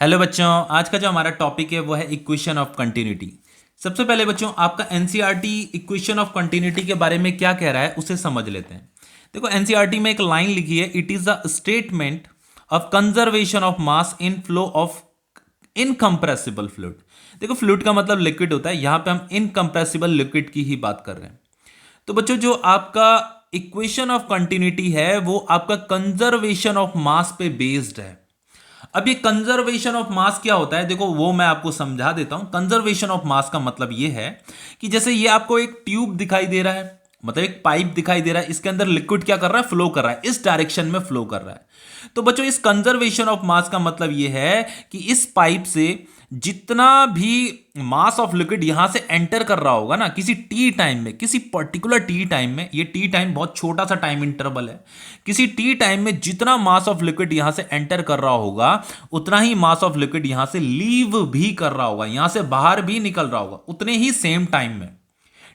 Hello बच्चों, आज का जो हमारा टॉपिक है वो है इक्वेशन ऑफ कंटिन्यूटी। सबसे पहले बच्चों आपका एनसीईआरटी इक्वेशन ऑफ कंटिन्यूटी के बारे में क्या कह रहा है उसे समझ लेते हैं। देखो एनसीईआरटी में एक लाइन लिखी है, it is the statement of conservation of mass in flow of incompressible fluid. देखो फ्लूइड का मतलब लिक्विड होता है, यहां पे हम इनकम्प्रेसिबल लिक्विड की ही बात कर रहे हैं। तो बच्चों जो आपका इक्वेशन ऑफ कंटिन्यूटी है वो आपका कंजर्वेशन ऑफ मास पे बेस्ड है। अब ये कंजर्वेशन ऑफ मास क्या होता है, देखो वो मैं आपको समझा देता हूं। कंजर्वेशन ऑफ मास का मतलब ये है कि जैसे ये आपको एक ट्यूब दिखाई दे रहा है, मतलब एक पाइप दिखाई दे रहा है, इसके अंदर लिक्विड क्या कर रहा है, फ्लो कर रहा है, इस डायरेक्शन में फ्लो कर रहा है। तो बच्चों इस कंजर्वेशन ऑफ मास का मतलब ये है कि इस पाइप से जितना भी मास ऑफ लिक्विड यहां से एंटर कर रहा होगा ना, किसी टी टाइम में, किसी पर्टिकुलर टी टाइम में, ये टी टाइम बहुत छोटा सा टाइम इंटरवल है, किसी टी टाइम में जितना मास ऑफ लिक्विड यहां से एंटर कर रहा होगा उतना ही मास ऑफ लिक्विड यहां से लीव भी कर रहा होगा, यहां से बाहर भी निकल रहा होगा उतने ही सेम टाइम में।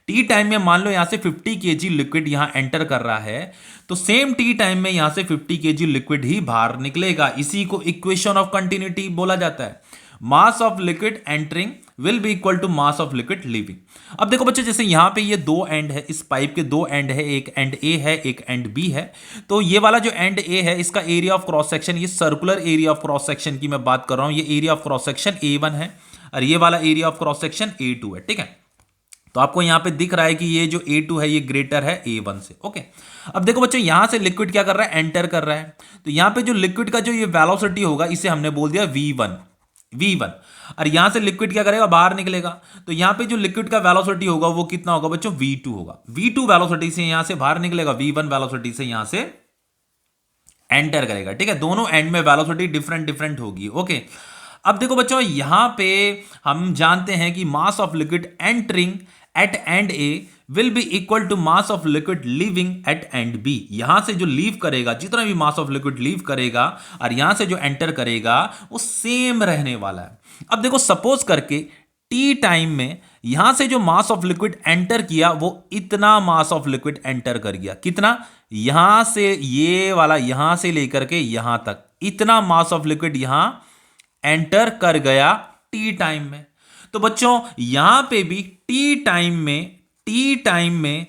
टी टाइम में मान लो यहां से 50 केजी लिक्विड यहां एंटर कर रहा है, तो सेम टी टाइम में यहां से 50 केजी लिक्विड ही बाहर निकलेगा। इसी को इक्वेशन ऑफ कंटिन्यूटी बोला जाता है। Mass of liquid entering will be equal to mass of liquid leaving. अब देखो बच्चों जैसे यहां पे ये दो एंड है, इस पाइप के दो एंड है, एक एंड ए है एक एंड बी है। तो ये वाला जो एंड ए है इसका एरिया ऑफ क्रॉस सेक्शन, ये circular area of cross section की मैं बात कर रहा हूं, ये area of cross section A1 है और ये वाला area of cross section A2 है। ठीक है, तो आपको यहां पे दिख रहा है कि ये जो A2 है ये ग्रेटर है A1 से। ओके, अब देखो बच्चों यहां से लिक्विड क्या कर रहा है, एंटर कर रहा है। तो यहां पे जो लिक्विड का जो ये वेलोसिटी होगा इसे हमने बोल दिया V1 और यहां से लिक्विड क्या करेगा, बाहर निकलेगा। तो यहां पे जो लिक्विड का वेलोसिटी होगा वो कितना होगा बच्चों, V2 होगा। V2 वेलोसिटी से यहां से बाहर निकलेगा, V1 वेलोसिटी से यहां से एंटर करेगा। ठीक है, दोनों एंड में वेलोसिटी डिफरेंट डिफरेंट होगी। ओके, अब देखो बच्चों यहां पे हम जानते हैं कि mass of liquid entering at end A will be equal to mass of liquid leaving at end B. यहां से जो लीव करेगा, जितना भी मास ऑफ लिक्विड लीव करेगा और यहां से जो एंटर करेगा वो सेम रहने वाला है। अब देखो सपोज करके टी टाइम में यहां से जो मास ऑफ लिक्विड एंटर किया वो इतना मास ऑफ लिक्विड एंटर कर गया, कितना, यहां से ये वाला यहां से लेकर के यहां तक इतना मास ऑफ लिक्विड यहां एंटर कर गया टी टाइम में। तो बच्चों यहां पे भी टी टाइम में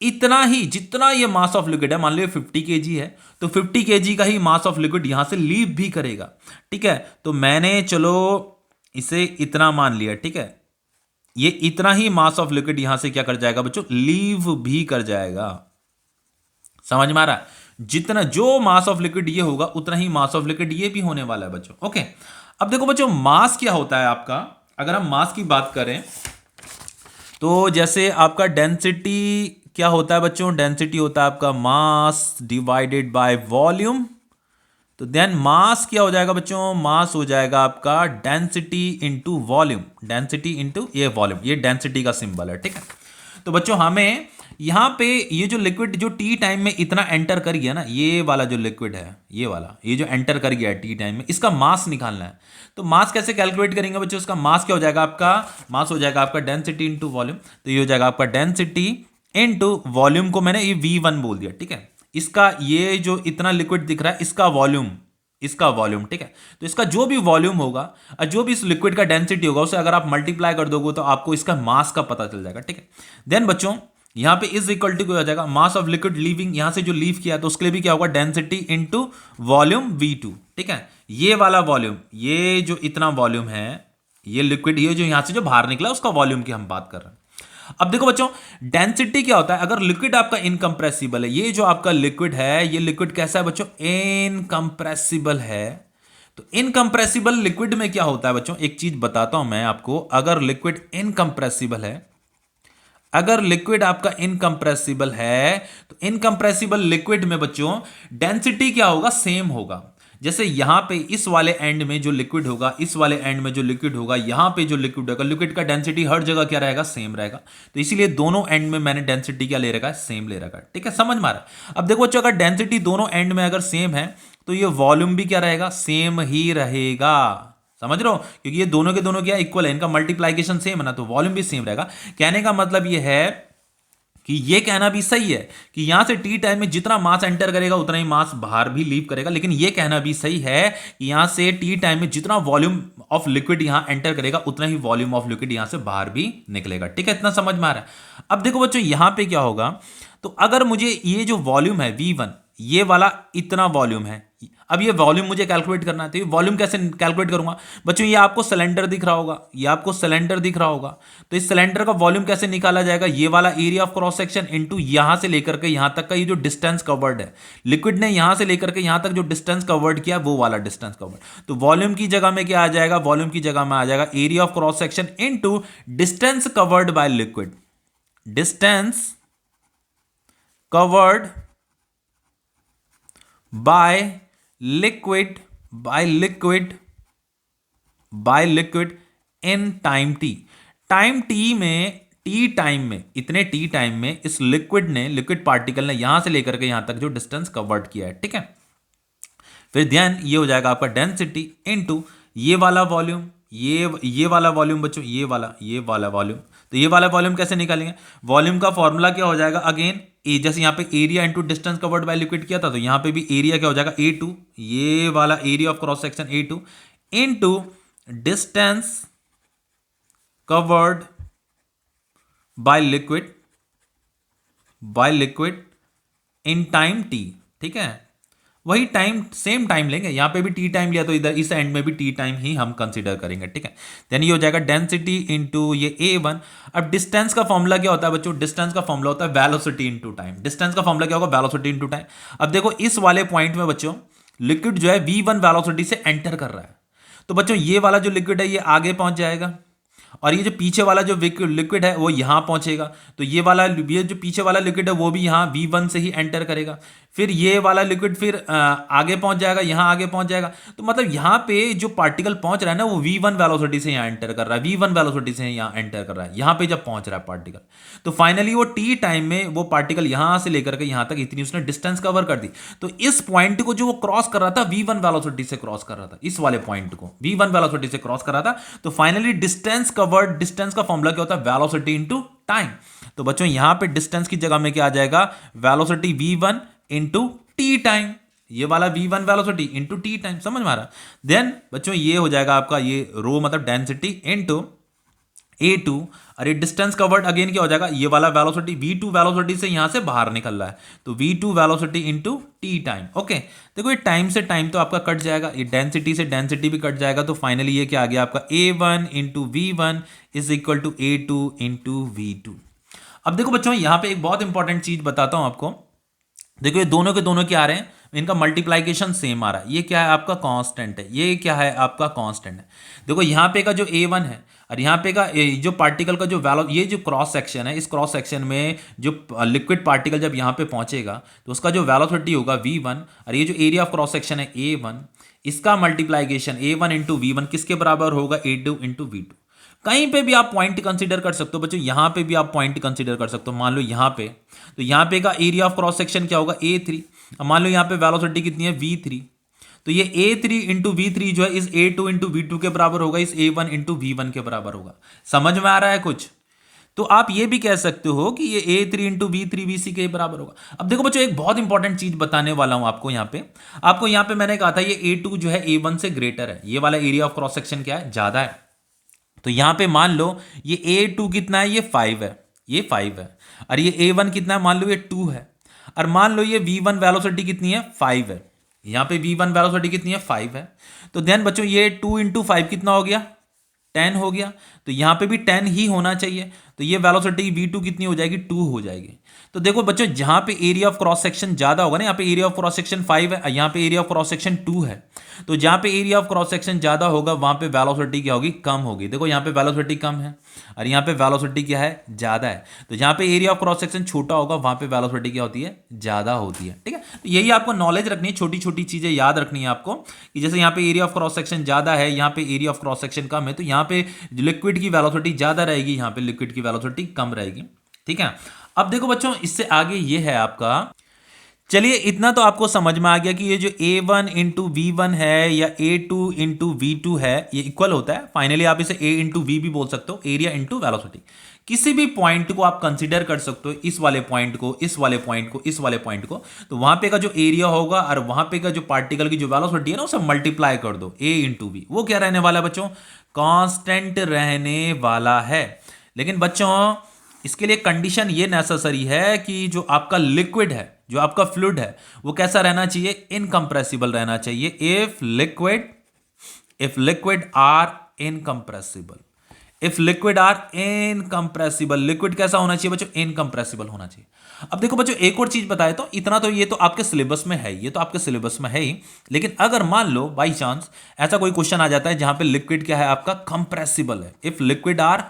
इतना ही, जितना ये मास ऑफ लिक्विड है, मान लो 50 केजी है तो 50 केजी का ही मास ऑफ लिक्विड यहां से लीव भी करेगा। ठीक है, तो मैंने चलो इसे इतना मान लिया। ठीक है, ये इतना ही मास ऑफ लिक्विड यहां से क्या कर जाएगा बच्चों, लीव भी कर जाएगा। समझ में आ रहा है, जितना जो मास ऑफ लिक्विड ये होगा उतना ही मास ऑफ लिक्विड ये भी होने वाला है बच्चों। ओके, अब देखो बच्चों मास क्या होता है आपका, अगर हम मास की बात करें तो जैसे आपका डेंसिटी क्या होता है बच्चों, डेंसिटी होता है आपका मास डिवाइडेड बाय वॉल्यूम। तो देन मास क्या हो जाएगा बच्चों, मास हो जाएगा आपका density into volume, density into ये वॉल्यूम, ये डेंसिटी का सिंबल है। ठीक है, तो बच्चों हमें यहां पे ये जो लिक्विड जो टी टाइम में इतना एंटर कर गया ना, ये वाला जो लिक्विड है, ये वाला, ये जो एंटर कर गया है टी टाइम में, इसका मास निकालना है। तो मास कैसे कैलकुलेट करेंगे बच्चों, इसका मास क्या हो जाएगा आपका, मास हो जाएगा आपका डेंसिटी इंटू वॉल्यूम। तो ये हो जाएगा आपका डेंसिटी इंटू वॉल्यूम को मैंने ये V1 बोल दिया। ठीक है, इसका ये जो इतना लिक्विड दिख रहा है इसका वॉल्यूम, इसका वॉल्यूम। ठीक है, तो इसका जो भी वॉल्यूम होगा और जो भी इस लिक्विड का डेंसिटी होगा उसे अगर आप मल्टीप्लाई कर दोगे तो आपको इसका मास का पता चल जाएगा। ठीक है, देन बच्चों यहां पे इज इक्वल टू क्या हो जाएगा, मास ऑफ लिक्विड लीविंग, यहां से जो लीव किया तो उसके लिए भी क्या होगा, डेंसिटी इंटू वॉल्यूम V2। ठीक है, ये वाला वॉल्यूम, ये जो इतना वॉल्यूम है, ये लिक्विड, ये जो यहां से जो बाहर निकला उसका वॉल्यूम की हम बात कर रहे हैं। अब देखो बच्चों डेंसिटी क्या होता है, अगर लिक्विड आपका इनकंप्रेसिबल है, ये जो आपका लिक्विड है, ये लिक्विड कैसा है बच्चों, इनकंप्रेसिबल है। तो इनकंप्रेसिबल लिक्विड में क्या होता है बच्चों, एक चीज बताता हूं मैं आपको, अगर लिक्विड इनकंप्रेसिबल है, अगर लिक्विड आपका इनकंप्रेसिबल है तो इनकंप्रेसिबल लिक्विड में बच्चों डेंसिटी क्या होगा, सेम होगा। जैसे यहां पे इस वाले एंड में जो लिक्विड होगा, इस वाले एंड में जो लिक्विड होगा, यहां पे जो लिक्विड होगा, लिक्विड का डेंसिटी हर जगह क्या रहेगा, सेम रहेगा। तो इसीलिए दोनों एंड में मैंने डेंसिटी क्या ले रखा है, सेम ले रखा है। ठीक है, समझ में आ रहा है। अब देखो बच्चों अगर डेंसिटी दोनों एंड में अगर सेम है तो ये वॉल्यूम भी क्या रहेगा, सेम ही रहेगा। समझ रहे हो, क्योंकि ये दोनों के दोनों क्या इक्वल है, इनका मल्टीप्लाइकेशन सेम है ना, तो वॉल्यूम भी सेम रहेगा। कहने का मतलब ये है कि ये कहना भी सही है कि यहां से टी टाइम में जितना मास एंटर करेगा उतना ही मास बाहर भी लीव करेगा, लेकिन ये कहना भी सही है कि यहां से टी टाइम में जितना वॉल्यूम ऑफ लिक्विड यहां एंटर करेगा उतना ही वॉल्यूम ऑफ लिक्विड यहां से बाहर भी निकलेगा। ठीक है, इतना समझ में आ रहा है। अब देखो बच्चों यहां पे क्या होगा, तो अगर मुझे ये जो वॉल्यूम है V1, ये वाला इतना वॉल्यूम है, अब ये वॉल्यूम मुझे कैलकुलेट करना है, तो ये वॉल्यूम कैसे कैलकुलेट करूंगा बच्चों, ये आपको सिलेंडर दिख रहा होगा, ये आपको सिलेंडर दिख रहा होगा, तो इस सिलेंडर का वॉल्यूम कैसे निकाला जाएगा, ये वाला area of cross section into यहां से लेकर के यहां तक का ये जो डिस्टेंस कवर्ड है, लिक्विड ने यहां से लेकर के यहां तक जो डिस्टेंस कवर्ड किया वो वाला डिस्टेंस कवर्ड, तो वॉल्यूम की जगह में क्या आ जाएगा, वॉल्यूम की जगह में आ जाएगा area of cross section into distance covered by liquid, distance covered by liquid in time T. Time T में, इतने टी टाइम में इस लिक्विड पार्टिकल ने यहां से लेकर के यहां तक जो डिस्टेंस कवर्ड किया है। ठीक है, फिर ध्यान ये हो जाएगा आपका डेंसिटी इनटू ये वाला वॉल्यूम, ये वाला वॉल्यूम बच्चों, ये वाला वॉल्यूम, तो ये वाला वॉल्यूम कैसे निकालेंगे, वॉल्यूम का फॉर्मूला क्या हो जाएगा, अगेन जैसे यहां पे area into distance covered by liquid किया था, तो यहां पे भी एरिया क्या हो जाएगा A2, ये वाला area of cross section A2 into distance covered by liquid in time T। ठीक है, वही टाइम, सेम टाइम लेंगे, यहां पे भी टी टाइम लिया तो इधर इस एंड में भी टी टाइम ही हम कंसीडर करेंगे। ठीक है, देन ये हो जाएगा डेंसिटी इनटू ये A1। अब डिस्टेंस का फॉर्मूला क्या होता है बच्चों, डिस्टेंस का फॉर्मूला होता है वेलोसिटी इनटू टाइम। डिस्टेंस का फॉर्मूला क्या होगा, वेलोसिटी इनटू टाइम। अब देखो इस वाले पॉइंट में बच्चों लिक्विड जो है V1 वेलोसिटी से एंटर कर रहा है, तो बच्चों ये वाला जो लिक्विड है ये आगे पहुंच जाएगा और ये जो पीछे वाला जो लिक्विड है वो यहां पहुंचेगा, तो ये जो पीछे वाला लिक्विड है वो भी यहां V1 से ही एंटर करेगा, फिर ये वाला लिक्विड फिर आगे पहुंच जाएगा, यहां आगे पहुंच जाएगा, तो मतलब यहां पे जो पार्टिकल पहुंच रहा है ना वो V1 वेलोसिटी से यहां एंटर कर रहा है, V1 वेलोसिटी से यहां एंटर कर रहा है, यहां पे जब पहुंच रहा है पार्टिकल, तो फाइनली वो टी टाइम में वो पार्टिकल यहां से लेकर के यहां तक इतनी उसने डिस्टेंस कवर कर दी, तो इस पॉइंट को जो वो क्रॉस कर रहा था V1 वेलोसिटी से क्रॉस कर रहा था, इस वाले पॉइंट को V1 वेलोसिटी से क्रॉस कर रहा था, तो फाइनली डिस्टेंस का फॉर्मूला क्या होता है, वेलोसिटी इनटू टाइम। तो बच्चों यहां पे डिस्टेंस की जगह में क्या आ जाएगा, velocity V1 into T time, ये वाला V1 velocity into T time, समझ में आ रहा। देन बच्चों ये हो जाएगा आपका ये रो मतलब डेंसिटी इनटू A2, अरे डिस्टेंस कवर्ड अगेन क्या हो जाएगा, ये वाला वेलोसिटी V2 वेलोसिटी से यहां से बाहर निकल रहा है, तो V2 velocity into T time. Okay, देखो ये टाइम से टाइम तो आपका कट जाएगा, ये डेंसिटी से डेंसिटी भी कट जाएगा, तो फाइनली ये क्या आ गया आपका A1 into V1 is equal to A2 into V2। अब देखो बच्चों यहां पे एक बहुत इंपॉर्टेंट चीज बताता हूं आपको, देखो ये दोनों के दोनों क्या आ रहे हैं, इनका मल्टीप्लाइकेशन सेम आ रहा है, ये क्या है आपका कांस्टेंट है, ये क्या है आपका कांस्टेंट है। देखो यहाँ पे का जो A1 है और यहाँ पे का जो पार्टिकल का जो ये जो क्रॉस सेक्शन है, इस क्रॉस सेक्शन में जो लिक्विड पार्टिकल जब यहाँ पे पहुंचेगा तो उसका जो वेलोसिटी होगा V1, और ये जो एरिया ऑफ क्रॉस सेक्शन है A1, इसका मल्टीप्लाइकेशन A1 इंटू V1 किसके बराबर होगा, A2 इंटू V2। कहीं पे भी आप पॉइंट कंसीडर कर सकते हो बच्चों, यहां पे भी आप पॉइंट कंसीडर कर सकते हो, मान लो यहां पे, तो यहां पे का एरिया ऑफ क्रॉस सेक्शन क्या होगा A3, अब मान लो यहां पे वेलोसिटी कितनी है V3, तो ये A3 इंटू V3 जो है इस A2 इंटू V2 के बराबर होगा, इस A1 इंटू V1 के बराबर होगा। समझ में आ रहा है कुछ, तो आप ये भी कह सकते हो कि ये A3 इंटू V3 VC के बराबर होगा। अब देखो बच्चों एक बहुत इंपॉर्टेंट चीज बताने वाला हूं आपको यहाँ पे मैंने कहा था ये A2 जो है A1 से ग्रेटर है, ये वाला एरिया ऑफ क्रॉस सेक्शन क्या है, ज्यादा है, तो यहां पे मान लो ये A2 कितना है, ये 5 है, ये 5 है, और ये A1 कितना है, मान लो ये 2 है, और मान लो ये V1 वेलोसिटी कितनी है, 5 है, यहां पे V1 वेलोसिटी कितनी है, 5 है, तो ध्यान बच्चों ये 2 इंटू 5 कितना हो गया, 10 हो गया, तो यहां पे भी 10 ही होना चाहिए, तो ये वेलोसिटी V2 कितनी हो जाएगी, 2 हो जाएगी। तो देखो बच्चों जहां पे एरिया ऑफ क्रॉस सेक्शन ज्यादा होगा ना, यहाँ पे एरिया ऑफ क्रॉस सेक्शन 5 है, यहाँ पे एरिया ऑफ क्रॉस सेक्शन 2 है, तो जहां पे एरिया ऑफ क्रॉस सेक्शन ज्यादा होगा वहां पे वेलोसिटी क्या होगी, कम होगी। देखो यहाँ पे वेलोसिटी कम है और यहाँ पे वेलोसिटी क्या है, ज्यादा है, तो जहां पे एरिया ऑफ क्रॉस सेक्शन छोटा होगा वहां पे वेलोसिटी क्या होती है, ज्यादा होती है। ठीक है, तो यही आपको नॉलेज रखनी है, छोटी छोटी चीजें याद रखनी है आपको, कि जैसे यहाँ पे एरिया ऑफ क्रॉस सेक्शन ज्यादा है, यहाँ पे एरिया ऑफ क्रॉस सेक्शन कम है, तो यहाँ पे लिक्विड की वेलोसिटी ज्यादा रहेगी, यहाँ पे लिक्विड की वेलोसिटी कम रहेगी। ठीक है, अब देखो बच्चों इससे आगे ये है आपका, चलिए इतना तो आपको समझ में आ गया कि ये जो A1 इंटू V1 है या A2 इंटू V2 है ये इक्वल होता है, फाइनली आप इसे A इंटू V भी बोल सकते हो, एरिया इंटू वेलोसिटी। किसी भी पॉइंट को आप कंसीडर कर सकते हो, इस वाले पॉइंट को, इस वाले पॉइंट को, इस वाले पॉइंट को, तो वहां पे का जो एरिया होगा और वहां पे का जो पार्टिकल की जो वेलोसिटी है ना उसे मल्टीप्लाई कर दो, a इंटू वी। वो क्या रहने वाला है बच्चों? कांस्टेंट रहने वाला है। लेकिन बच्चों इसके लिए कंडीशन ये नेसेसरी है कि जो आपका लिक्विड है, जो आपका फ्लूइड है, वो कैसा रहना चाहिए? इनकंप्रेसिबल रहना चाहिए। If liquid are incompressible, if liquid are incompressible, liquid कैसा होना चाहिए बच्चों? इनकंप्रेसिबल होना चाहिए। अब देखो बच्चों एक और चीज बताए, तो इतना तो ये तो आपके सिलेबस में है, ये तो आपके सिलेबस में है ही। लेकिन अगर मान लो बाई चांस ऐसा कोई क्वेश्चन आ जाता है जहां पे लिक्विड क्या है आपका? कंप्रेसिबल है। इफ लिक्विड आर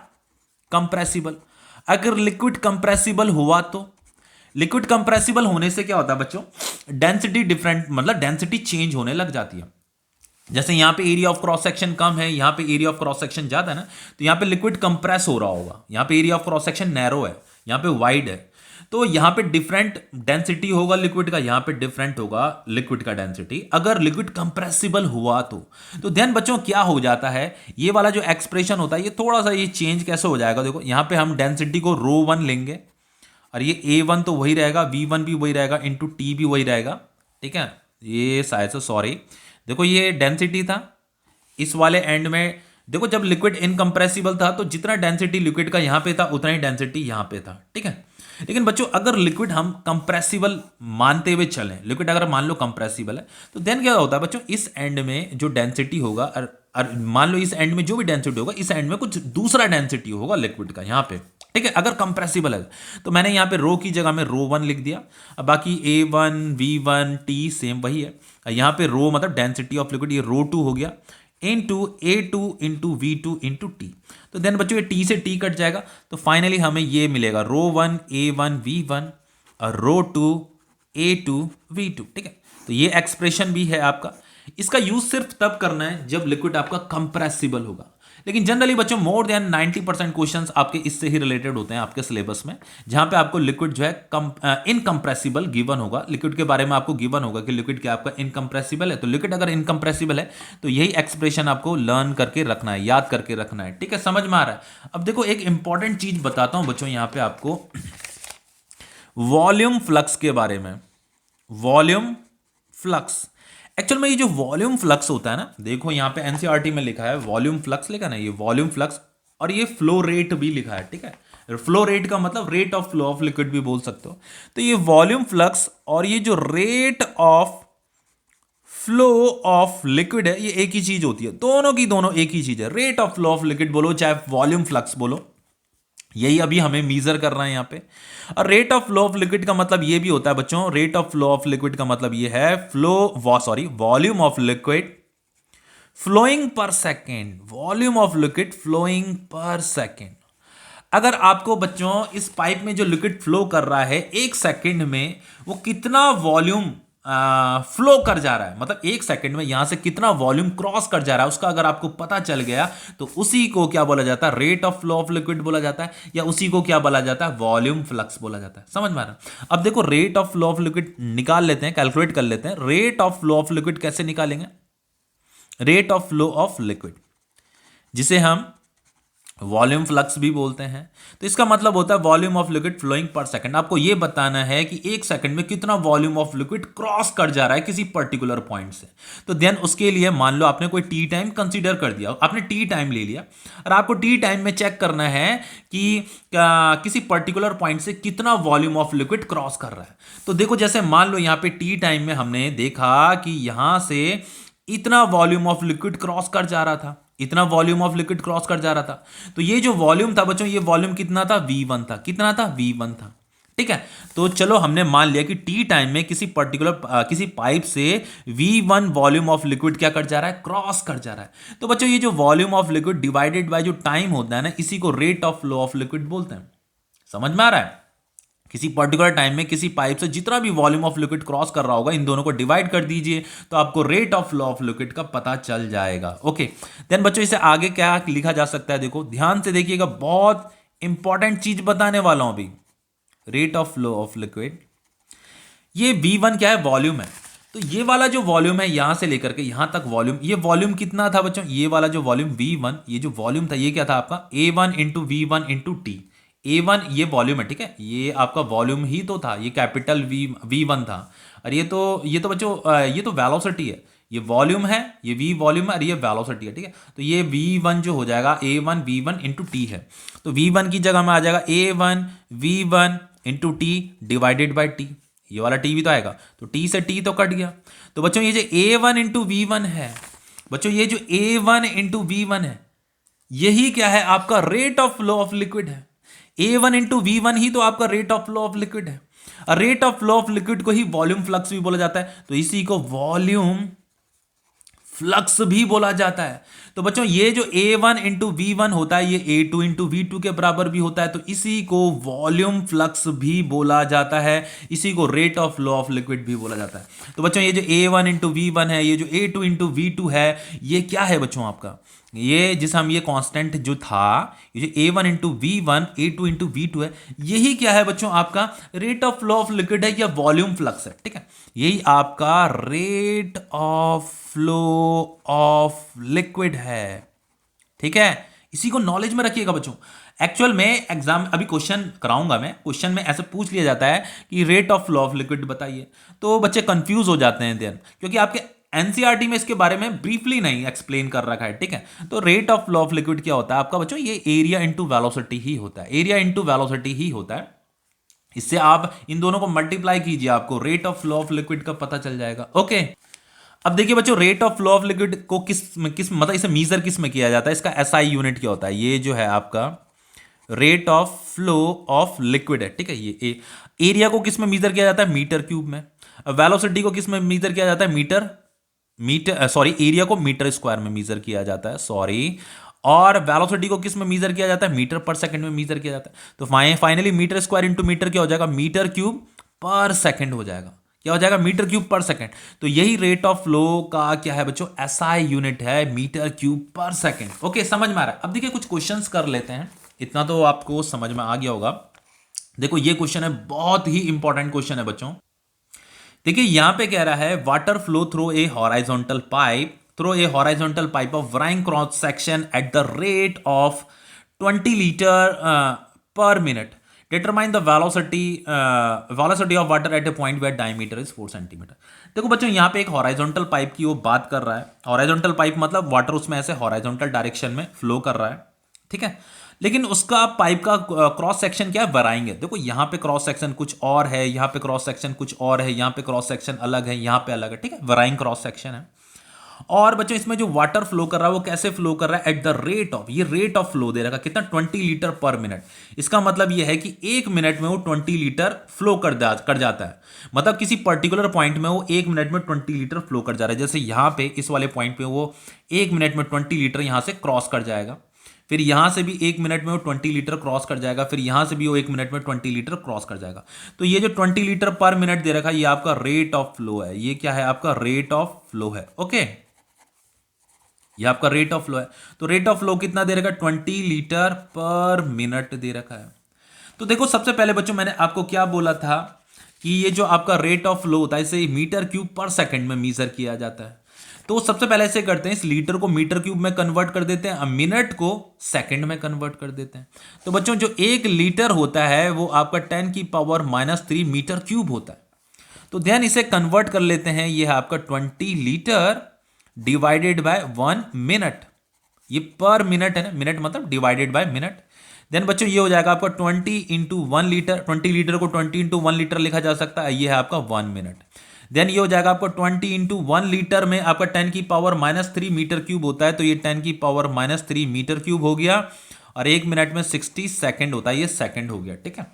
कंप्रेसिबल, अगर लिक्विड कंप्रेसिबल हुआ तो लिक्विड कंप्रेसिबल होने से क्या होता है बच्चों? डेंसिटी डिफरेंट, मतलब डेंसिटी चेंज होने लग जाती है। जैसे यहां पे एरिया ऑफ क्रॉस सेक्शन कम है, यहां पे एरिया ऑफ क्रॉस सेक्शन ज्यादा है ना, तो यहां पे लिक्विड कंप्रेस हो रहा होगा। यहां पे area of cross section narrow है, यहां पे वाइड है, तो यहां पे डिफरेंट डेंसिटी होगा लिक्विड का, यहां पे डिफरेंट होगा लिक्विड का डेंसिटी। अगर लिक्विड कंप्रेसिबल हुआ तो देन बच्चों क्या हो जाता है? ये वाला जो एक्सप्रेशन होता है ये थोड़ा सा ये चेंज कैसे हो जाएगा? देखो यहां पे हम डेंसिटी को ρ1 लेंगे और ये A1 तो वही रहेगा, V1 भी वही रहेगा, इंटू टी भी वही रहेगा। ठीक है, ये शायद से सॉरी, देखो ये डेंसिटी था इस वाले एंड में। देखो जब लिक्विड इनकंप्रेसिबल था तो जितना डेंसिटी लिक्विड का यहां पे था उतना ही डेंसिटी यहां पे था। ठीक है, लेकिन बच्चों अगर लिक्विड हम कंप्रेसिबल मानते हुए चलें, लिक्विड अगर मान लो कंप्रेसिबल है, तो देन क्या होता है बच्चों? इस एंड में जो डेंसिटी होगा, और मान लो इस एंड में जो भी डेंसिटी होगा, इस एंड में कुछ दूसरा डेंसिटी होगा लिक्विड का यहां पे। ठीक है, अगर कंप्रेसिबल है तो मैंने यहां पे रो की जगह में ρ1 लिख दिया। अब बाकी A1 V1 T सेम वही है। यहां पे रो मतलब डेंसिटी ऑफ लिक्विड, ये ρ2 हो गया, into A2 into V2 into T. तो देन बच्चों ये T से T कट जाएगा, तो फाइनली हमें ये मिलेगा ρ1 A1 V1 और ρ2 A2 V2। ठीक है, तो ये एक्सप्रेशन भी है आपका। इसका यूज सिर्फ तब करना है जब लिक्विड आपका कंप्रेसिबल होगा। लेकिन जनरली बच्चों मोर देन 90% क्वेश्चंस आपके इससे ही रिलेटेड होते हैं आपके सिलेबस में, जहां पे आपको लिक्विड जो है इनकंप्रेसिबल गिवन होगा। लिक्विड के बारे में आपको गिवन होगा कि लिक्विड क्या आपका इनकंप्रेसिबल है। तो लिक्विड अगर इनकंप्रेसिबल है तो यही एक्सप्रेशन आपको लर्न करके रखना है, याद करके रखना है। ठीक है, समझ में आ रहा है? अब देखो एक इंपॉर्टेंट चीज बताता हूं बच्चों यहां पे आपको, वॉल्यूम फ्लक्स के बारे में। वॉल्यूम फ्लक्स, एक्चुअल में ये जो वॉल्यूम फ्लक्स होता है ना, देखो यहां पे एनसीईआरटी में लिखा है वॉल्यूम फ्लक्स, लिखा ना, ये वॉल्यूम फ्लक्स, और ये फ्लो रेट भी लिखा है। ठीक है, फ्लो रेट का मतलब rate of flow of liquid भी बोल सकते हो। तो ये वॉल्यूम फ्लक्स और ये जो rate of flow of liquid है, ये एक ही चीज होती है, दोनों की दोनों एक ही चीज है। Rate of flow of liquid बोलो चाहे वॉल्यूम फ्लक्स बोलो, यही अभी हमें मीजर करना है यहां पे। और rate of flow of liquid का मतलब ये भी होता है बच्चों, rate of flow of liquid का मतलब ये है volume of liquid flowing per second, volume of liquid flowing per second. अगर आपको बच्चों इस पाइप में जो लिक्विड फ्लो कर रहा है एक सेकेंड में वो कितना वॉल्यूम फ्लो कर जा रहा है, मतलब एक सेकंड में यहां से कितना वॉल्यूम क्रॉस कर जा रहा है, उसका अगर आपको पता चल गया तो उसी को क्या बोला जाता है? Rate of flow of liquid बोला जाता है, या उसी को क्या बोला जाता है? वॉल्यूम फ्लक्स बोला जाता है। समझ में आ रहा है? अब देखो rate of flow of liquid निकाल लेते हैं, कैलकुलेट कर लेते हैं। Rate of flow of liquid कैसे निकालेंगे? Rate of flow of liquid, जिसे हम वॉल्यूम फ्लक्स भी बोलते हैं, तो इसका मतलब होता है volume of liquid flowing per second. आपको यह बताना है कि एक सेकंड में कितना वॉल्यूम ऑफ लिक्विड क्रॉस कर जा रहा है किसी पर्टिकुलर पॉइंट से। तो देन उसके लिए मान लो आपने कोई टी टाइम कंसीडर कर दिया, आपने टी टाइम ले लिया और आपको टी टाइम में चेक करना है कि किसी पर्टिकुलर पॉइंट से कितना वॉल्यूम ऑफ लिक्विड क्रॉस कर रहा है। तो देखो जैसे मान लो यहां पे टी टाइम में हमने देखा कि यहां से इतना वॉल्यूम ऑफ लिक्विड क्रॉस कर जा रहा था, इतना वॉल्यूम ऑफ लिक्विड क्रॉस कर जा रहा था। तो ये जो वॉल्यूम था बच्चों, ये वॉल्यूम कितना था? V1 था। कितना था? V1 था। ठीक है, तो चलो हमने मान लिया कि टी टाइम में किसी पर्टिकुलर किसी पाइप से V1 वॉल्यूम ऑफ लिक्विड क्या कर जा रहा है? क्रॉस कर जा रहा है। तो बच्चों ये जो volume of liquid divided by जो टाइम होता है ना, इसी को rate of flow of liquid बोलते हैं। समझ में आ रहा है? किसी पर्टिकुलर टाइम में किसी पाइप से जितना भी वॉल्यूम ऑफ लिक्विड क्रॉस कर रहा होगा, इन दोनों को डिवाइड कर दीजिए तो आपको rate of flow of liquid का पता चल जाएगा। ओके, देन बच्चों इसे आगे क्या लिखा जा सकता है? देखो ध्यान से देखिएगा, बहुत इंपॉर्टेंट चीज बताने वाला हूं अभी। Rate of flow of liquid, ये V1 क्या है? वॉल्यूम है। तो ये वाला जो वॉल्यूम है यहां से लेकर के यहां तक वॉल्यूम, ये वॉल्यूम कितना था बच्चों? ये वाला जो वॉल्यूम V1, ये जो वॉल्यूम था ये क्या था आपका? A1 into V1 into T. A1 ये वॉल्यूम है, ठीक है, ये आपका वॉल्यूम ही तो था, ये कैपिटल V1 था। और ये तो बच्चों ये तो वेलोसिटी है, ये वॉल्यूम है, ये V वॉल्यूम है और ये वेलोसिटी है, ठीक है। तो ये V1 जो हो जाएगा A1 V1 इंटू टी है। तो V1 की जगह में आ जाएगा A1 V1 into T divided by T. ये वाला टी भी तो आएगा, तो टी से टी तो कट गया। तो बच्चों ये जो A1 इंटू V1 है, बच्चों ये जो A1 इंटू V1 है, यही क्या है, आपका rate of flow of liquid है। A1 इंटू V1 ही तो आपका rate of flow of liquid है। और rate of flow of liquid को ही वॉल्यूम फ्लक्स भी बोला जाता है, तो इसी को वॉल्यूम फ्लक्स भी बोला जाता है। तो बच्चों ये जो A1 इंटू V1 होता है, ये A2 इंटू V2 के बराबर भी होता है, तो इसी को वॉल्यूम फ्लक्स भी बोला जाता है, इसी को rate of flow of liquid भी बोला जाता है। तो बच्चों ये जो A1 इंटू V1 है, ये जो A2 इंटू V2 है, ये क्या है बच्चों आपका, ये जिस हम ये कांस्टेंट जो था, ये जो A1 into V1 A2 into V2 है, यही क्या है बच्चों आपका rate of flow of liquid है या वॉल्यूम फ्लक्स है, ठीक है। यही आपका rate of flow of liquid है, ठीक है। इसी को नॉलेज में रखिएगा बच्चों। एक्चुअल में एग्जाम अभी क्वेश्चन कराऊंगा मैं, क्वेश्चन में ऐसे पूछ लिया जाता है कि rate of flow of liquid बताइए, तो बच्चे कंफ्यूज हो जाते हैं देन, क्योंकि आपके एनसीईआरटी में इसके बारे में ब्रीफली नहीं एक्सप्लेन कर रखा है, ठीक है। तो rate of flow of liquid क्या होता है आपका बच्चों, ये एरिया इंटू वेलोसिटी ही होता है, एरिया इंटू वेलोसिटी ही होता है। इससे आप इन दोनों को मल्टीप्लाई कीजिए, आपको rate of flow of liquid का पता चल जाएगा। ओके, अब देखिए बच्चों, rate of flow of liquid को किस मतलब इसे मीजर किस में किया जाता है, इसका एसआई यूनिट क्या होता है, ये जो है आपका rate of flow of liquid है, ठीक है। ये एरिया को किस में मीजर किया जाता है, मीटर क्यूब में। वेलोसिटी को किस में मीजर किया जाता है, एरिया को मीटर स्क्वायर में मीजर किया जाता है, और वेलोसिटी को किस में मीजर किया जाता है, मीटर पर सेकंड में मीजर किया जाता है। तो finally metre square into metre क्या हो जाएगा, मीटर क्यूब पर सेकंड हो जाएगा, क्या हो जाएगा, मीटर क्यूब पर सेकंड। तो यही रेट ऑफ फ्लो का क्या है बच्चों, एसआई यूनिट है, metre cube per second. Okay, समझ में आ रहा है। अब देखिए कुछ क्वेश्चंस कर लेते हैं, इतना तो आपको समझ में आ गया होगा। देखो ये क्वेश्चन है, बहुत ही इंपॉर्टेंट क्वेश्चन है बच्चों। देखिए यहां पे कह रहा है water flow through a horizontal pipe of varying cross section at the rate of 20 litre per minute, determine the velocity of water at a point where diameter is 4 centimetre. देखो बच्चों यहाँ पे एक हॉराइजॉन्टल पाइप की वो बात कर रहा है। हॉराइजॉन्टल पाइप मतलब वाटर उसमें ऐसे हॉराइजॉन्टल डायरेक्शन में फ्लो कर रहा है, ठीक है। लेकिन उसका पाइप का क्रॉस सेक्शन क्या है, वराइंग है। देखो यहाँ पे क्रॉस सेक्शन कुछ और है, यहाँ पे क्रॉस सेक्शन कुछ और है, यहाँ पे क्रॉस सेक्शन अलग है, यहाँ पे अलग है, ठीक है। वराइंग क्रॉस सेक्शन है। और बच्चों इसमें जो वाटर फ्लो कर रहा है वो कैसे फ्लो कर रहा है, एट द रेट ऑफ, ये रेट ऑफ फ्लो दे रखा कितना, 20 लीटर पर मिनट। इसका मतलब ये है कि एक मिनट में वो 20 लीटर फ्लो कर जाता है। मतलब किसी पर्टिकुलर पॉइंट में वो एक मिनट में 20 लीटर फ्लो कर जा रहा है। जैसे यहाँ पे इस वाले पॉइंट पे वो एक मिनट में 20 लीटर यहाँ से क्रॉस कर जाएगा, फिर यहां से भी एक मिनट में वो 20 लीटर क्रॉस कर जाएगा, फिर यहां से भी वो एक मिनट में 20 लीटर क्रॉस कर जाएगा। तो ये जो 20 लीटर पर मिनट दे रखा है, ये आपका रेट ऑफ फ्लो है। ये क्या है, आपका रेट ऑफ फ्लो है। ओके, ये आपका रेट ऑफ फ्लो है। तो रेट ऑफ फ्लो कितना दे रखा है, 20 लीटर पर मिनट दे रखा है। तो देखो सबसे पहले बच्चों मैंने आपको क्या बोला था कि ये जो आपका रेट ऑफ फ्लो होता है इसे मीटर क्यूब पर सेकंड में मीजर किया जाता है। तो सबसे पहले ऐसे करते हैं, इस लीटर को मीटर क्यूब में कन्वर्ट कर देते हैं, मिनट को सेकंड में कन्वर्ट कर देते हैं। तो बच्चों जो एक लीटर होता है वो आपका 10 की पावर -3 मीटर क्यूब होता है। तो ध्यान इसे कन्वर्ट कर लेते हैं, ये है आपका 20 लीटर डिवाइडेड बाय 1 मिनट। ये पर मिनट है ना, मिनट मतलब डिवाइडेड बाय मिनट। देन बच्चों ये हो जाएगा आपका 20 इंटू 1 लीटर। 20 लीटर को 20 इंटू 1 लीटर लिखा जा सकता है, ये है आपका 1 मिनट। देन ये हो जाएगा आपको 20 इंटू 1 लीटर में आपका 10 की पावर -3 मीटर क्यूब होता है, तो ये 10 की पावर -3 मीटर क्यूब हो गया। और एक मिनट में 60 सेकंड होता है, ये सेकंड हो गया, ठीक है।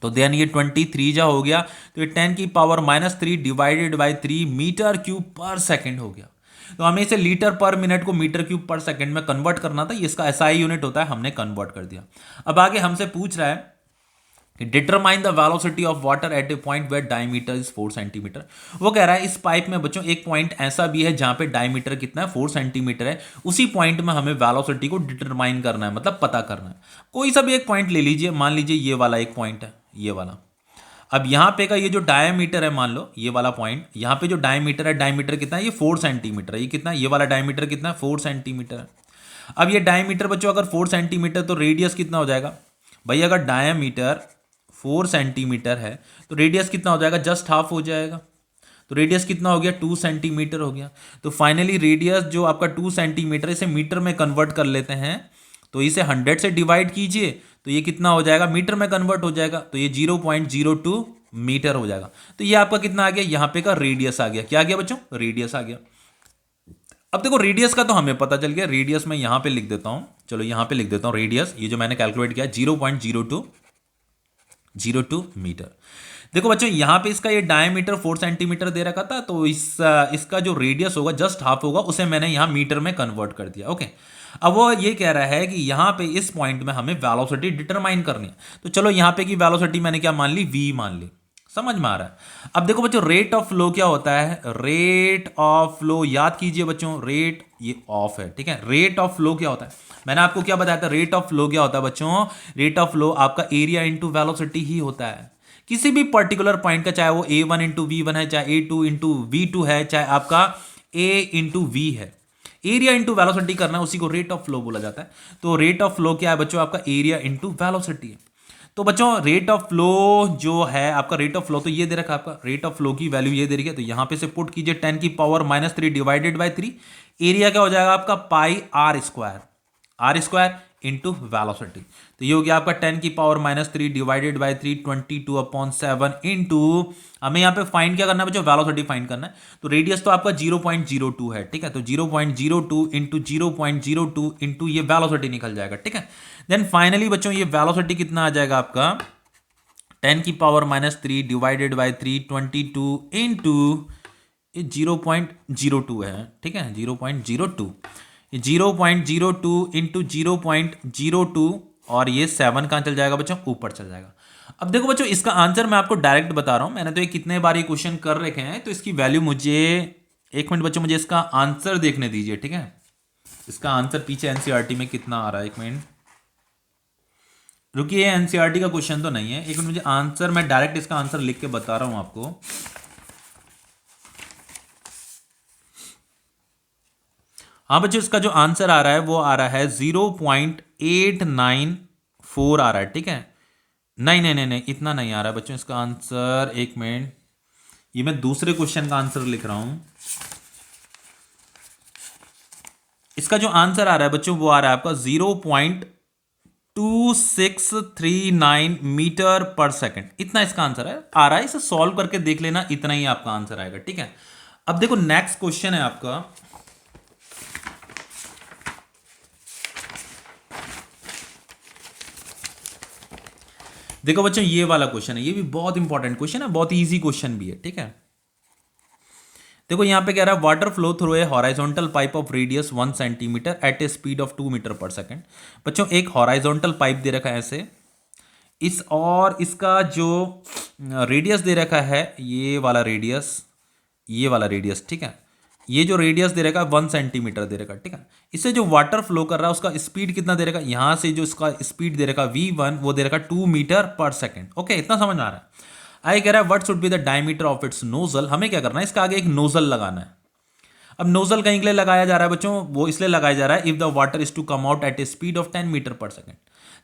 तो देन ये 23 जा हो गया, तो ये 10 की power -3 divided by 3 metre cube per second हो गया। तो हमें इसे लीटर पर मिनट को मीटर क्यूब पर सेकंड में कन्वर्ट करना था, ये इसका एसआई यूनिट होता है, हमने कन्वर्ट कर दिया। अब आगे हमसे पूछ रहा है determine the velocity of water at a point where diameter is 4 centimetre. वो कह रहा है इस पाइप में बच्चों एक पॉइंट ऐसा भी है जहां पे डायमीटर कितना है, 4 सेंटीमीटर है। उसी पॉइंट में हमें वेलोसिटी को डिटरमाइन करना है, मतलब पता करना है। कोई सा भी एक पॉइंट ले लीजिए, मान लीजिए ये वाला एक पॉइंट है, ये वाला। अब यहाँ पे का ये जो डायमीटर है, मान लो ये वाला पॉइंट, यहाँ पे जो डायमीटर है, डायमीटर कितना है, ये 4 सेंटीमीटर है। ये कितना है, ये वाला डायमीटर कितना है, 4 सेंटीमीटर है। अब ये डायमीटर बच्चों अगर 4 सेंटीमीटर, तो रेडियस कितना हो जाएगा, भाई अगर डायमीटर 4 सेंटीमीटर है तो रेडियस कितना हो जाएगा, जस्ट हाफ हो जाएगा। तो रेडियस कितना हो गया, 2 सेंटीमीटर हो गया। तो फाइनली रेडियस जो आपका 2 सेंटीमीटर, इसे मीटर में कन्वर्ट कर लेते हैं। तो इसे 100 से डिवाइड कीजिए तो ये कितना हो जाएगा, मीटर में कन्वर्ट हो जाएगा। तो ये 0.02 मीटर हो जाएगा। तो ये आपका कितना आ गया, यहाँ पे का रेडियस आ गया। क्या आ गया बच्चों, रेडियस आ गया। अब देखो रेडियस का तो हमें पता चल गया, रेडियस मैं यहां पे लिख देता हूं, चलो यहां पे लिख देता हूं रेडियस, ये जो मैंने कैलकुलेट किया 0.02 मीटर। देखो बच्चों यहां पे इसका ये डायमीटर 4 सेंटीमीटर दे रखा था, तो इसका जो रेडियस होगा जस्ट हाफ होगा, उसे मैंने यहां मीटर में कन्वर्ट कर दिया। ओके, अब वो ये कह रहा है कि यहां पे इस पॉइंट में हमें वेलोसिटी डिटरमाइन करनी है। तो चलो यहां पे की वेलोसिटी मैंने क्या मान ली, v मान ली। समझ में आ रहा है। अब देखो बच्चों रेट ऑफ फ्लो क्या होता है, रेट ऑफ फ्लो याद कीजिए बच्चों, रेट ये ऑफ है, ठीक है। रेट ऑफ फ्लो क्या होता है, मैंने आपको क्या बताया था, रेट ऑफ फ्लो क्या होता है बच्चों, रेट ऑफ फ्लो आपका एरिया इंटू वेलोसिटी ही होता है किसी भी पर्टिकुलर पॉइंट का, चाहे वो a1 इंटू v1 है, चाहे a2 इंटू v2 है, चाहे आपका a इंटू v है। एरिया इंटू वेलोसिटी करना उसी को रेट ऑफ फ्लो बोला जाता है। तो रेट ऑफ फ्लो क्या है बच्चों, आपका एरिया इंटू वेलोसिटी है। तो बच्चों रेट ऑफ फ्लो जो है आपका, रेट ऑफ फ्लो तो ये दे रखा है, आपका रेट ऑफ फ्लो की वैल्यू ये दे रखी है। तो यहां पे से पुट कीजिए 10 की पावर -3 डिवाइडेड बाय 3। एरिया क्या हो जाएगा आपका, पाई आर स्क्वायर इंटू वेलोसिटी। तो ये हो गया आपका 10 की पावर -3 डिवाइडेड बाय 3, 22/7 इंटू, हमें यहाँ पे फाइंड क्या करना है बच्चों, वेलोसिटी फाइंड करना है। तो रेडियस तो आपका 0.02 है, ठीक है। तो 0.02 इंटू 0.02 इंटू ये वेलोसिटी निकल जाएगा, ठीक है। देन फाइनली बच्चों ये वेलोसिटी कितना आ जाएगा आपका, 10 की पावर -3 डिवाइडेड बाय 3, 22 इंटू 0.02 है, ठीक है। 0.02 इंटू 0.02 और ये 7 कहां चल जाएगा बच्चों, ऊपर चल जाएगा। अब देखो बच्चों इसका आंसर मैं आपको डायरेक्ट बता रहा हूं, मैंने तो ये कितने बार ये क्वेश्चन कर रखे हैं, तो इसकी वैल्यू मुझे, एक मिनट बच्चों मुझे इसका आंसर देखने दीजिए, ठीक है। इसका आंसर पीछे एनसीईआरटी में कितना आ रहा है, एक मिनट रुकिए, एनसीईआरटी का क्वेश्चन तो नहीं है, एक मिनट मुझे आंसर, मैं डायरेक्ट इसका आंसर लिख के बता रहा हूं आपको। हाँ बच्चों इसका जो आंसर आ रहा है वो आ रहा है 0.894 आ रहा है, ठीक है। नहीं नहीं नहीं नहीं, इतना नहीं आ रहा है बच्चों इसका आंसर, एक मिनट, ये मैं दूसरे क्वेश्चन का आंसर लिख रहा हूं। इसका जो आंसर आ रहा है बच्चों वो आ रहा है आपका 0.2639 मीटर पर सेकंड, इतना इसका आंसर है आ रहा है। इसे सॉल्व करके देख लेना, इतना ही आपका आंसर आएगा, ठीक है। अब देखो नेक्स्ट क्वेश्चन है आपका, देखो बच्चों ये वाला क्वेश्चन है, ये भी बहुत इंपॉर्टेंट क्वेश्चन है, बहुत इजी क्वेश्चन भी है, ठीक है। देखो यहां पे कह रहा है water flow through a horizontal pipe of radius 1 centimetre at a speed of 2 metre per second. बच्चों एक हॉराइजॉन्टल पाइप दे रखा है ऐसे, इस और इसका जो रेडियस दे रखा है, ये वाला रेडियस, ठीक है। ये जो रेडियस दे रखा है 1 सेंटीमीटर दे रखा है, ठीक है। इससे जो वाटर फ्लो कर रहा है उसका स्पीड कितना दे रखा है, यहां से जो इसका स्पीड दे रखा है v1 वो दे रखा है 2 मीटर पर सेकंड। ओके, इतना समझ में आ रहा है। आई कह रहा है what should be the diameter of its nozzle, हमें क्या करना है, इसका आगे एक नोजल लगाना है। अब नोजल कहीं के लिए लगाया जा रहा है बच्चों, वो इसलिए लगाया जा रहा है if the water is to come out at a speed of 10 metre per second,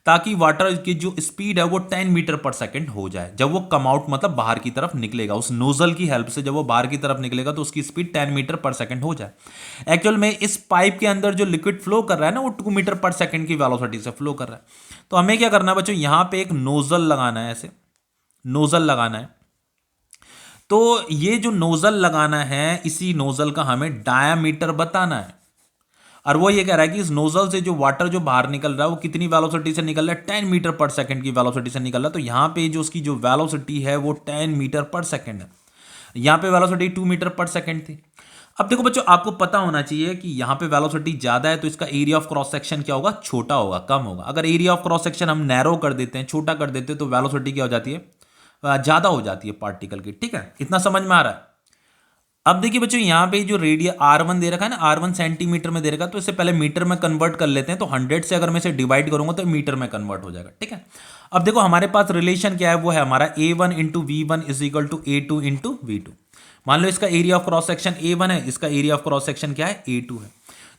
ताकि वाटर की जो स्पीड है वो 10 मीटर पर सेकंड हो जाए। जब वो कम आउट मतलब बाहर की तरफ निकलेगा, उस नोजल की हेल्प से जब वो बाहर की तरफ निकलेगा तो उसकी स्पीड 10 मीटर पर सेकंड हो जाए। एक्चुअल में इस पाइप के अंदर जो लिक्विड फ्लो कर रहा है ना, वो 2 मीटर पर सेकंड की वेलोसिटी से फ्लो कर रहा है। तो हमें क्या करना है बच्चों, यहां पे एक नोजल लगाना है, ऐसे नोजल लगाना है। तो ये जो नोजल लगाना है, इसी नोजल का हमें डायामीटर बताना है। और वो ये कह रहा है कि इस नोजल से जो वाटर जो बाहर निकल रहा है वो कितनी वेलोसिटी से निकल रहा है, 10 मीटर पर सेकंड की वेलोसिटी से निकल रहा है। तो यहाँ पे जो उसकी जो वेलोसिटी है वो 10 मीटर पर सेकंड है, यहाँ पे वेलोसिटी 2 मीटर पर सेकंड थी। अब देखो बच्चों आपको पता होना चाहिए कि यहाँ पे वेलोसिटी ज्यादा है तो इसका एरिया ऑफ क्रॉस सेक्शन क्या होगा, छोटा होगा, कम होगा। अगर एरिया ऑफ क्रॉस सेक्शन हम नैरो कर देते हैं, छोटा कर देते हैं, तो वेलोसिटी क्या हो जाती है, ज्यादा हो जाती है पार्टिकल की, ठीक है। इतना समझ में आ रहा है। अब देखिए बच्चों यहाँ पे जो रेडियस R1 दे रखा है ना, R1 सेंटीमीटर में दे रखा है, तो इससे पहले मीटर में कन्वर्ट कर लेते हैं। तो 100 से अगर मैं इसे डिवाइड करूंगा तो मीटर में कन्वर्ट हो जाएगा, ठीक है। अब देखो हमारे पास रिलेशन क्या है, वो है हमारा A1 into V1 is equal to A2 into V2। मान लो इसका area of cross section A1 है, इसका एरिया ऑफ क्रॉस सेक्शन क्या है, A2 है।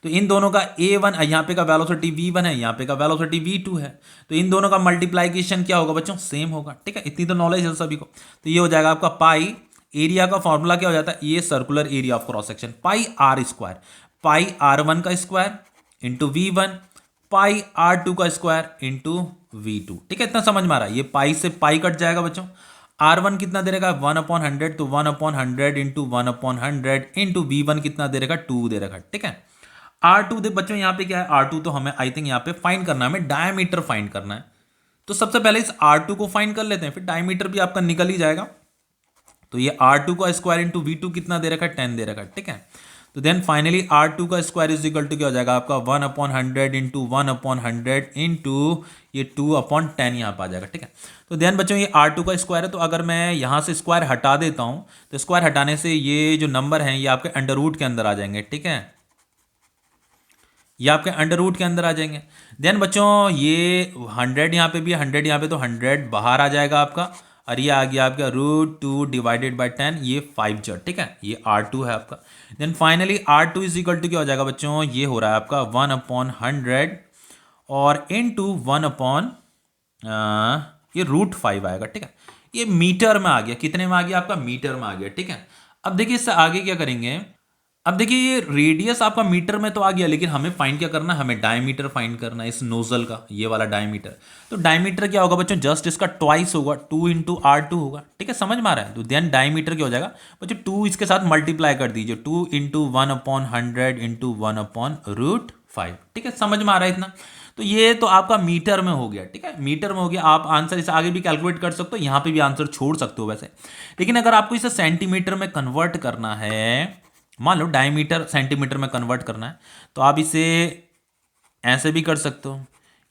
तो इन दोनों का a1 यहाँ पे का वेलोसिटी v1 है, यहाँ पे का वेलोसिटी v2 है, तो इन दोनों का मल्टीप्लाइकेशन क्या होगा बच्चों, सेम होगा। ठीक है, इतनी तो नॉलेज है सभी को। तो ये हो जाएगा आपका पाई, एरिया का फॉर्मूला क्या हो जाता है, ये circular area of cross section, pi r square, pi r1 का स्क्वायर इंटू v1, पाई r2 का स्क्वायर इंटू v2। ठीक है, इतना समझ में आ रहा है। ये पाई से पाई कट जाएगा बच्चों, R1 कितना दे रहेगा 1/100, तो 1/100 इंटू 1/100 इंटू V1 कितना दे रहेगा 2 दे रहेगा। ठीक है, R2 दे बच्चों, यहाँ पे क्या है R2, तो हमें आई थिंक यहाँ पे फाइंड करना है, हमें डायमीटर फाइंड करना है। तो सबसे पहले इस R2 को फाइंड कर लेते हैं, फिर डायमीटर भी आपका निकल ही जाएगा। तो ये R2 का स्क्वायर इंटू V2 कितना दे रखा है 10 दे रखा है। ठीक है, तो देन फाइनली R2 का स्क्वायर इज इक्वल टू क्या हो जाएगा आपका 1/100 इंटू 1/100 इंटू ये 2/10 यहाँ पे आ जाएगा। ठीक है, तो देन बच्चों ये R2 का स्क्वायर है, तो अगर मैं यहाँ से स्क्वायर हटा देता हूँ तो स्क्वायर हटाने से ये जो नंबर हैं ये आपके अंडर रूट के अंदर आ जाएंगे। ठीक है, ये आपके अंडर रूट के अंदर आ जाएंगे। देन बच्चों ये 100 यहाँ पे भी, 100 यहाँ पे, तो 100 बाहर आ जाएगा आपका, और ये आ गया आपका √2 डिवाइडेड बाई 10, ये 5 ठीक है, ये R2 है आपका। Then finally R2 is equal to क्या हो जाएगा बच्चों, ये हो रहा है आपका 1/100 और इंटू 1 ये √5 आएगा। ठीक है, ये मीटर में आ गया, कितने में आ गया आपका, मीटर में आ गया। ठीक है, अब देखिए इससे आगे क्या करेंगे, अब देखिए ये रेडियस आपका मीटर में तो आ गया, लेकिन हमें फाइंड क्या करना है, हमें डायमीटर फाइंड करना है इस नोजल का, ये वाला डायमीटर। तो डायमीटर क्या होगा बच्चों, जस्ट इसका ट्वाइस होगा, 2 इंटू R2 होगा। ठीक है, समझ में आ रहा है। तो देन डायमीटर क्या हो जाएगा बच्चों, 2 इसके साथ मल्टीप्लाई कर दीजिए, 2 इंटू 1/100 इंटू 1/√5। ठीक है, समझ में आ रहा है इतना। तो ये तो आपका मीटर में हो गया। ठीक है, मीटर में हो गया। आप आंसर इसे आगे भी कैलकुलेट कर सकते हो, यहाँ पे भी आंसर छोड़ सकते हो वैसे, लेकिन अगर आपको इसे सेंटीमीटर में कन्वर्ट करना है, मान लो डायमीटर सेंटीमीटर में कन्वर्ट करना है, तो आप इसे ऐसे भी कर सकते हो।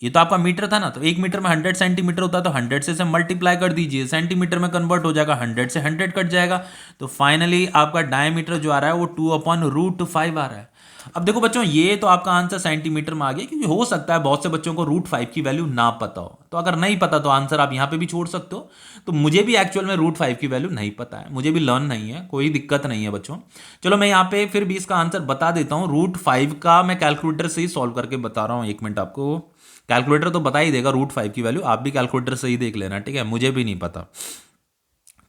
ये तो आपका मीटर था ना, तो 1 मीटर में 100 सेंटीमीटर होता है, तो 100 से मल्टीप्लाई कर दीजिए, सेंटीमीटर में कन्वर्ट हो जाएगा, 100 से 100 कट जाएगा, तो फाइनली आपका डायमीटर जो आ रहा है वो 2/√5 आ रहा है। अब देखो बच्चों, ये तो आपका आंसर सेंटीमीटर में आ गया, क्योंकि हो सकता है बहुत से बच्चों को √5 की वैल्यू ना पता हो, तो अगर नहीं पता तो आंसर आप यहाँ पे भी छोड़ सकते हो। तो मुझे भी एक्चुअल में √5 की वैल्यू नहीं पता है, मुझे भी लर्न नहीं है, कोई दिक्कत नहीं है बच्चों। चलो मैं यहाँ पे फिर भी इसका आंसर बता देता हूँ। √5 का मैं कैलकुलेटर से ही सॉल्व करके बता रहा हूँ, 1 मिनट, आपको कैलकुलेटर तो बता ही देगा √5 की वैल्यू, आप भी कैलकुलेटर से ही देख लेना। ठीक है, मुझे भी नहीं पता।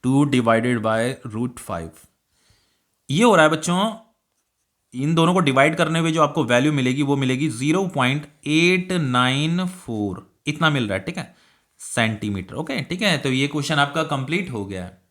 2 डिवाइडेड बाय √5 ये हो रहा है बच्चों, इन दोनों को डिवाइड करने में जो आपको वैल्यू मिलेगी वो मिलेगी 0.894, इतना मिल रहा है। ठीक है, सेंटीमीटर। ओके, ठीक है, तो ये क्वेश्चन आपका कंप्लीट हो गया है।